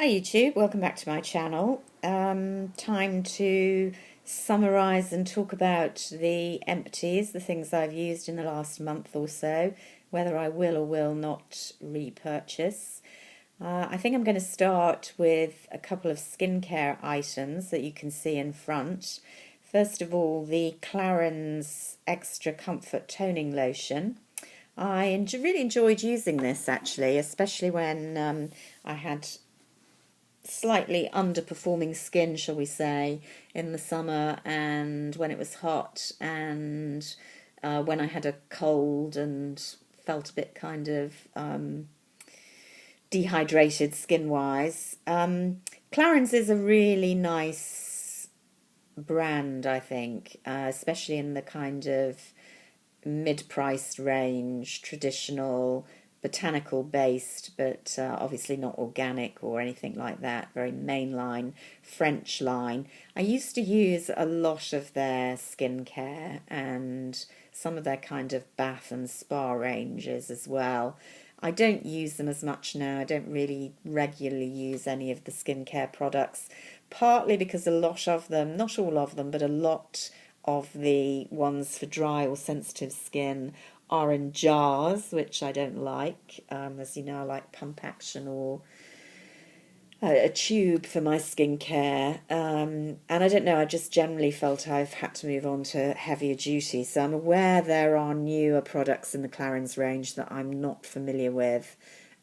Hi YouTube, welcome back to my channel. Time to summarise and talk about the empties, the things I've used in the last month or so, whether I will or will not repurchase. I think I'm going to start with a couple of skincare items that you can see in front. First of all, the Clarins Extra Comfort Toning Lotion. I really enjoyed using this actually, especially when I had slightly underperforming skin, shall we say, in the summer and when it was hot and when I had a cold and felt a bit kind of dehydrated skin-wise. Clarins is a really nice brand, I think, especially in the kind of mid-priced range, traditional, botanical based, but obviously not organic or anything like that, very mainline French line. I used to use a lot of their skincare and some of their kind of bath and spa ranges as well. I don't use them as much now. I don't really regularly use any of the skincare products, partly because a lot of them, not all of them, but a lot of the ones for dry or sensitive skin are in jars, which I don't like. As you know, I like pump action or a tube for my skincare. And I don't know, I just generally felt I've had to move on to heavier duty. So I'm aware there are newer products in the Clarins range that I'm not familiar with.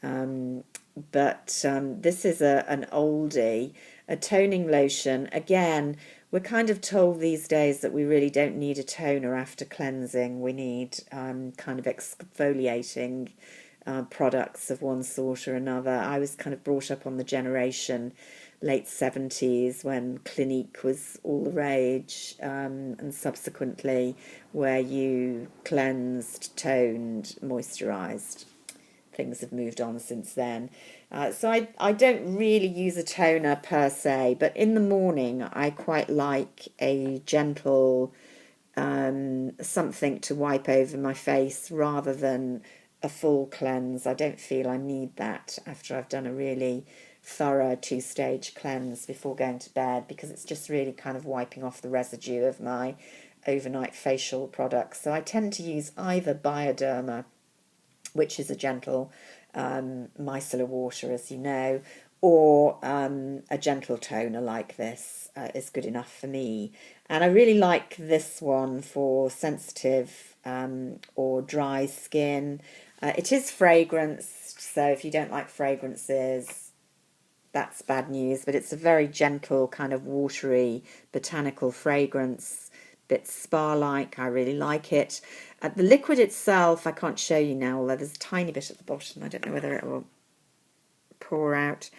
But this is an oldie, a toning lotion. Again, we're kind of told these days that we really don't need a toner after cleansing. We need kind of exfoliating products of one sort or another. I was kind of brought up on the generation late 70s when Clinique was all the rage, and subsequently where you cleansed, toned, moisturised. Things have moved on since then. So I don't really use a toner per se, but in the morning I quite like a gentle something to wipe over my face rather than a full cleanse. I don't feel I need that after I've done a really thorough two-stage cleanse before going to bed, because it's just really kind of wiping off the residue of my overnight facial products. So I tend to use either Bioderma, which is a gentle micellar water, as you know, or a gentle toner like this is good enough for me. And I really like this one for sensitive or dry skin. It is fragranced, so if you don't like fragrances, that's bad news, but it's a very gentle, kind of watery, botanical fragrance, bit spa-like. I really like it. The liquid itself, I can't show you now, although there's a tiny bit at the bottom. I don't know whether it will pour out.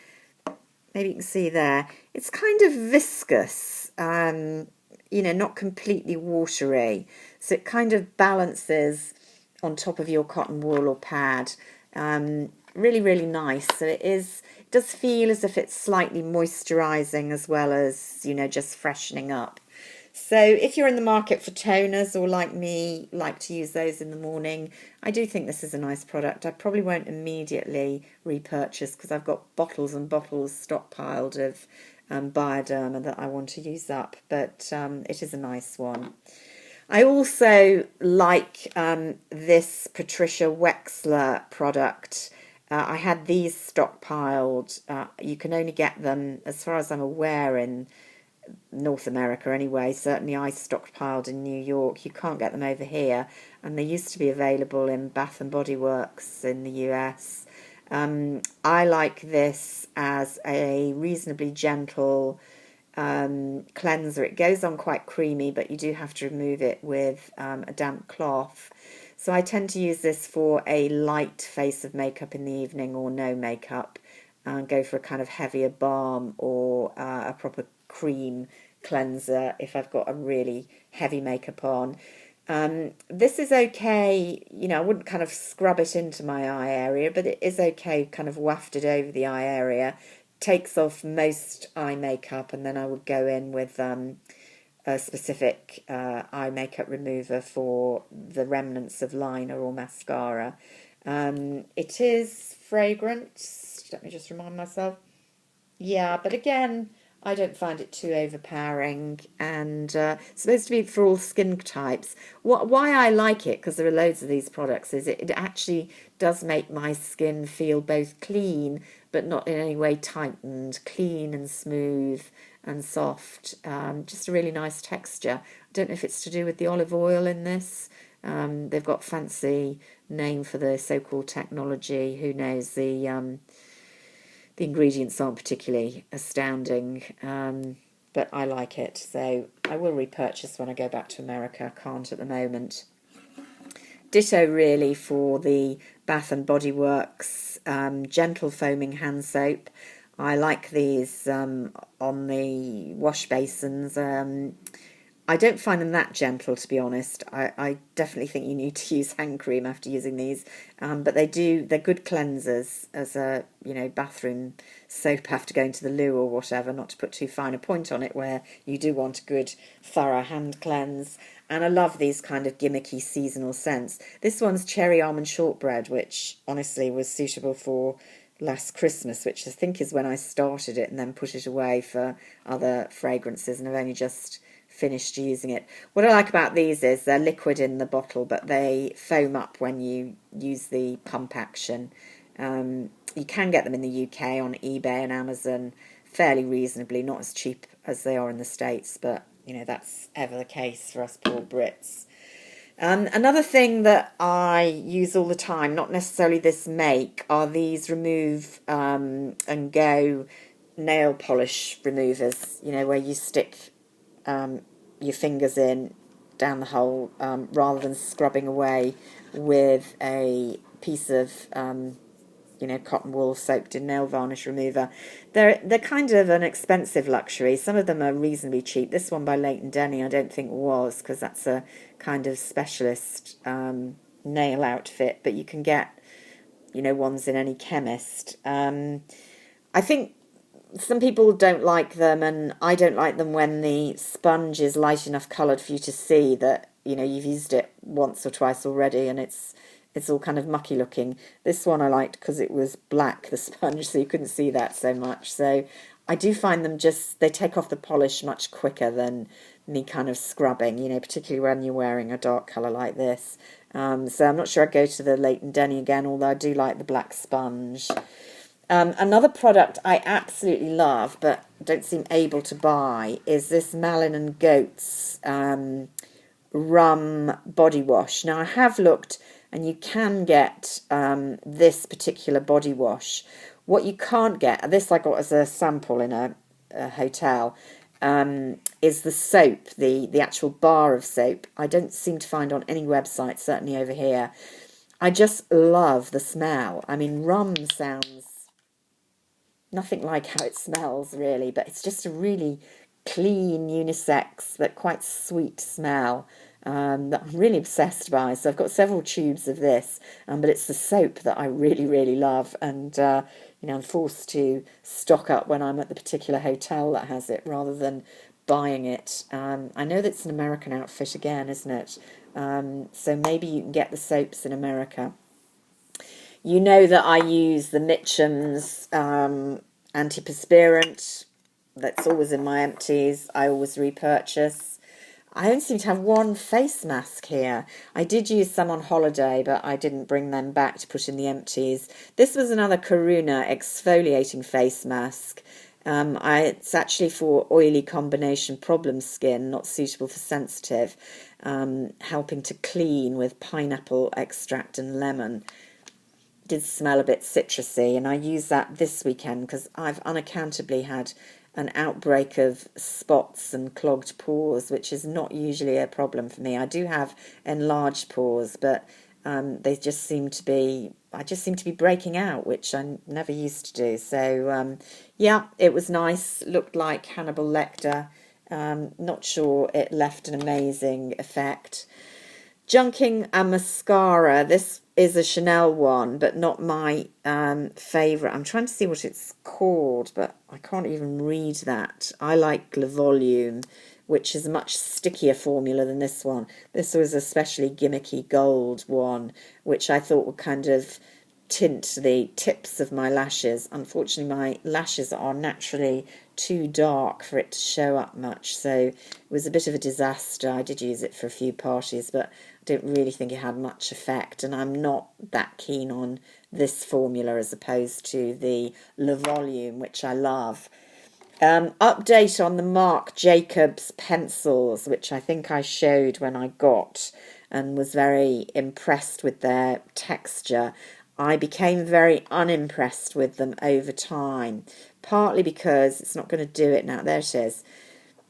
Maybe you can see there. It's kind of viscous, you know, not completely watery. So it kind of balances on top of your cotton wool or pad. Really, really nice. So it does feel as if it's slightly moisturising as well as, you know, just freshening up. So if you're in the market for toners, or like me, like to use those in the morning, I do think this is a nice product. I probably won't immediately repurchase because I've got bottles and bottles stockpiled of Bioderma that I want to use up, but it is a nice one. I also like this Patricia Wexler product. I had these stockpiled. You can only get them, as far as I'm aware, in North America anyway. Certainly I stockpiled in New York. You can't get them over here, and they used to be available in Bath and Body Works in the US. I like this as a reasonably gentle cleanser. It goes on quite creamy, but you do have to remove it with a damp cloth. So I tend to use this for a light face of makeup in the evening or no makeup, and go for a kind of heavier balm or a proper cream cleanser if I've got a really heavy makeup on. This is okay, you know, I wouldn't kind of scrub it into my eye area, but it is okay kind of wafted over the eye area. Takes off most eye makeup, and then I would go in with a specific eye makeup remover for the remnants of liner or mascara. It is fragrant. Let me just remind myself. Yeah, but again, I don't find it too overpowering, and it's supposed to be for all skin types. Why I like it, because there are loads of these products, is it actually does make my skin feel both clean, but not in any way tightened, clean and smooth and soft. Just a really nice texture. I don't know if it's to do with the olive oil in this. They've got fancy name for the so-called technology. Who knows? The ingredients aren't particularly astounding, but I like it, so I will repurchase when I go back to America. I can't at the moment. Ditto really for the Bath and Body Works gentle foaming hand soap. I like these on the wash basins. I don't find them that gentle, to be honest. I definitely think you need to use hand cream after using these, but they're good cleansers as a bathroom soap after going to the loo or whatever. Not to put too fine a point on it, where you do want a good thorough hand cleanse. And I love these kind of gimmicky seasonal scents. This one's cherry almond shortbread, which honestly was suitable for last Christmas, which I think is when I started it and then put it away for other fragrances, and I've only just finished using it. What I like about these is they're liquid in the bottle, but they foam up when you use the pump action. You can get them in the UK on eBay and Amazon fairly reasonably, not as cheap as they are in the States, but that's ever the case for us poor Brits. Another thing that I use all the time, not necessarily this make, are these remove and go nail polish removers, where you stick your fingers in down the hole rather than scrubbing away with a piece of cotton wool soaked in nail varnish remover. They're kind of an expensive luxury. Some of them are reasonably cheap. This one by Leighton Denny I don't think was, because that's a kind of specialist nail outfit, but you can get ones in any chemist. I think some people don't like them, and I don't like them when the sponge is light enough coloured for you to see that you've used it once or twice already, and it's all kind of mucky looking. This one I liked because it was black, the sponge, so you couldn't see that so much. So I do find them they take off the polish much quicker than me kind of scrubbing, particularly when you're wearing a dark colour like this. So I'm not sure I'd go to the Leighton Denny again, although I do like the black sponge. Another product I absolutely love but don't seem able to buy is this Malin and Goats rum body wash. Now I have looked, and you can get this particular body wash. What you can't get, this I got as a sample in a hotel, is the soap, the actual bar of soap. I don't seem to find on any website, certainly over here. I just love the smell. I mean, rum sounds nothing like how it smells, really, but it's just a really clean, unisex, but quite sweet smell that I'm really obsessed by. So I've got several tubes of this, but it's the soap that I really, really love, and I'm forced to stock up when I'm at the particular hotel that has it rather than buying it. I know that's an American outfit again, isn't it? So maybe you can get the soaps in America. You know that I use the Mitchum's antiperspirant. That's always in my empties. I always repurchase. I only seem to have one face mask here. I did use some on holiday, but I didn't bring them back to put in the empties. This was another Karuna exfoliating face mask. It's actually for oily combination problem skin, not suitable for sensitive, helping to clean with pineapple extract and lemon. Did smell a bit citrusy, and I used that this weekend because I've unaccountably had an outbreak of spots and clogged pores, which is not usually a problem for me. I do have enlarged pores, but I just seem to be breaking out, which I never used to do. So yeah, it was nice. Looked like Hannibal Lecter. Not sure it left an amazing effect. Junking a mascara. This is a Chanel one, but not my favourite. I'm trying to see what it's called, but I can't even read that. I like Le Volume, which is a much stickier formula than this one. This was a especially gimmicky gold one, which I thought would kind of tint the tips of my lashes. Unfortunately, my lashes are naturally too dark for it to show up much, so it was a bit of a disaster. I did use it for a few parties, but I don't really think it had much effect, and I'm not that keen on this formula as opposed to the Le Volume, which I love. Update on the Marc Jacobs pencils, which I think I showed when I got and was very impressed with their texture. I became very unimpressed with them over time, partly because it's not going to do it now. There it is.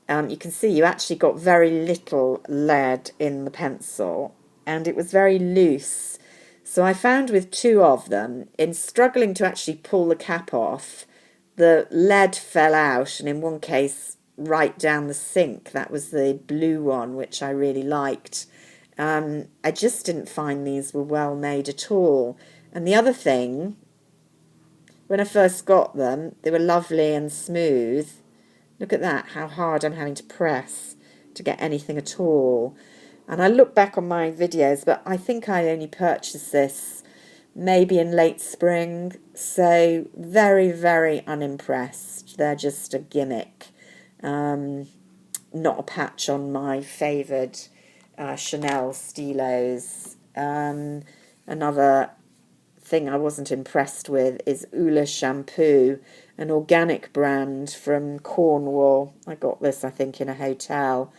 You can see you actually got very little lead in the pencil, and it was very loose. So I found with two of them, in struggling to actually pull the cap off, the lead fell out, and in one case right down the sink. That was the blue one, which I really liked. I just didn't find these were well made at all. And the other thing, when I first got them, they were lovely and smooth. Look at that, how hard I'm having to press to get anything at all. And I look back on my videos, but I think I only purchased this maybe in late spring, so very, very unimpressed. They're just a gimmick, not a patch on my favoured Chanel stilos. Another thing I wasn't impressed with is Ula Shampoo, an organic brand from Cornwall. I got this, I think, in a hotel.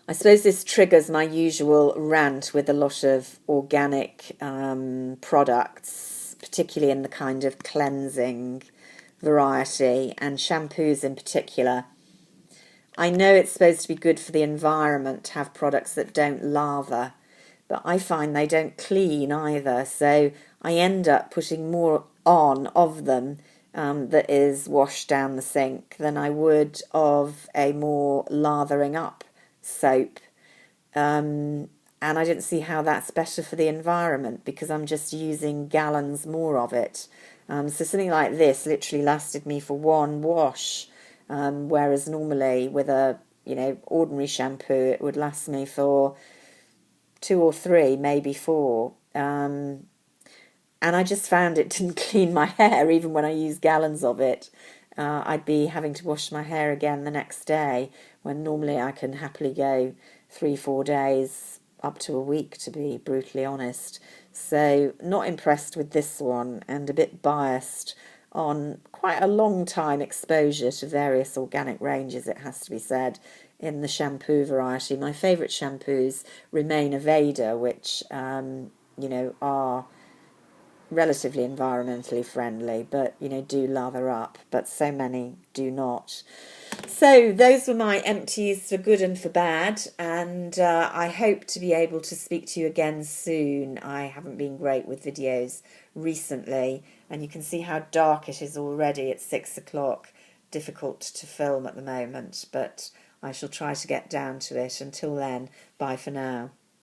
I suppose this triggers my usual rant with a lot of organic products, particularly in the kind of cleansing variety, and shampoos in particular. I know it's supposed to be good for the environment to have products that don't lather, but I find they don't clean either, so I end up putting more on of them that is washed down the sink than I would of a more lathering up soap. And I didn't see how that's better for the environment because I'm just using gallons more of it. So something like this literally lasted me for one wash, whereas normally with a ordinary shampoo it would last me for 2 or 3, maybe 4. And I just found it didn't clean my hair even when I used gallons of it. I'd be having to wash my hair again the next day when normally I can happily go 3-4 days, up to a week, to be brutally honest. So not impressed with this one, and a bit biased on quite a long time exposure to various organic ranges, it has to be said, in the shampoo variety. My favourite shampoos remain Aveda, which are relatively environmentally friendly, but do lather up, but so many do not. So those were my empties for good and for bad, and I hope to be able to speak to you again soon. I haven't been great with videos recently, and you can see how dark it is already at 6 o'clock. Difficult to film at the moment, but I shall try to get down to it. Until then, bye for now.